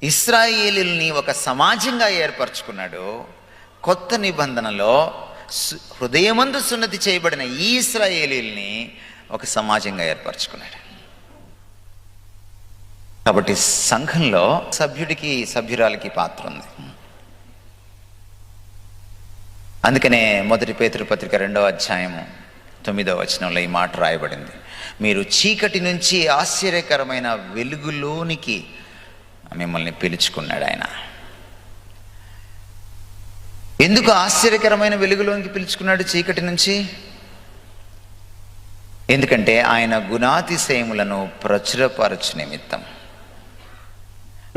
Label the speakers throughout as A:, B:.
A: ఇశ్రాయేలీయుల్ని ఒక సమాజంగా ఏర్పరచుకున్నాడు. కొత్త నిబంధనలో హృదయమందు సున్నతి చేయబడిన ఈ ఇశ్రాయేలీయుల్ని ఒక సమాజంగా ఏర్పరచుకున్నాడు. కాబట్టి సంఘంలో సభ్యుడికి సభ్యురాలికి పాత్ర ఉంది. అందుకనే 1 పేతురు పత్రిక 2వ అధ్యాయము 9వ వచనంలో ఈ మాట రాయబడింది: మీరు చీకటి నుంచి ఆశ్చర్యకరమైన వెలుగులోనికి మిమ్మల్ని పిలుచుకున్నాడు ఆయన. ఎందుకు ఆశ్చర్యకరమైన వెలుగులోనికి పిలుచుకున్నాడు చీకటి నుంచి? ఎందుకంటే ఆయన గుణాతిశయములను ప్రచురపరచు నిమిత్తం.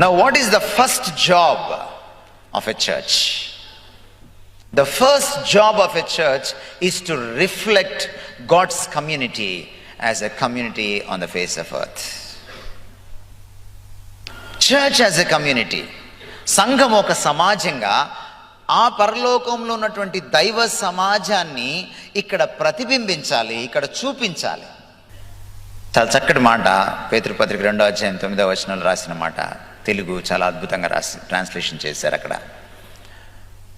A: Now what is the first job of a church? The first job of a church is to reflect God's community as a community on the face of earth. Church as a community, సంఘం ఒక సమాజంగా ఆ పరలోకంలో ఉన్నటువంటి దైవ సమాజాన్ని ఇక్కడ ప్రతిబింబించాలి, ఇక్కడ చూపించాలి. చాలా చక్కటి మాట పేతురు పత్రిక 2వ అధ్యాయం 9వ వచనంలో రాసిన మాట. తెలుగు చాలా అద్భుతంగా ట్రాన్స్లేషన్ చేశారు అక్కడ.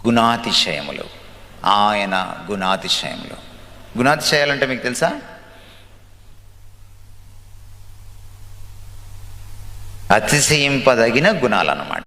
A: గుణాతిశయములు, ఆయన గుణాతిశయములు. గుణాతిశయాలంటే మీకు తెలుసా? అతిశయింపదగిన గుణాలు అన్నమాట.